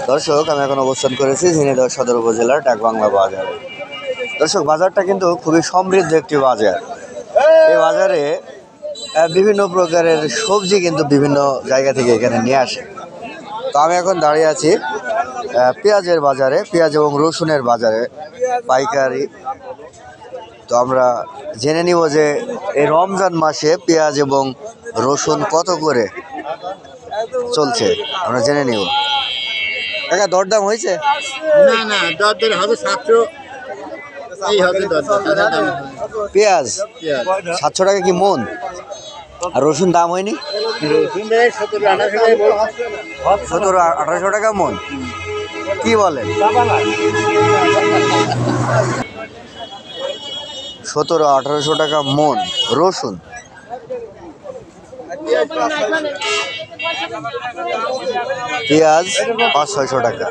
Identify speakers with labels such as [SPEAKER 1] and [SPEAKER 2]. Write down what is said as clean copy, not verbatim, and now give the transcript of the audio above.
[SPEAKER 1] দর্শক, আমি এখন অবস্থান করেছি ঝিনাইদহ সদর উপজেলার ডাকবাংলা বাজারে। দর্শক, বাজারটা কিন্তু খুবই সমৃদ্ধ একটি বাজার। এই বাজারে বিভিন্ন প্রকারের সবজি কিন্তু বিভিন্ন জায়গা থেকে এখানে নিয়ে আসে। তো আমি এখন দাঁড়িয়ে আছি পেঁয়াজের বাজারে, পেঁয়াজ এবং রসুনের বাজারে পাইকারি। তো আমরা জেনে নিব যে এই রমজান মাসে পেঁয়াজ এবং রসুন কত করে চলছে, আমরা জেনে নিব। কাকা, দরদাম হয়েছে?
[SPEAKER 2] না না, দর হবে 700। এই হবে দরদাম।
[SPEAKER 1] পেঁয়াজ 700 টাকা কি মন? আর রসুন দাম হয়নি? 1700-1800 টাকা মন। কি বলেন? 1700-1800 টাকা মন রসুন। পেঁয়াজ 500-600 টাকা।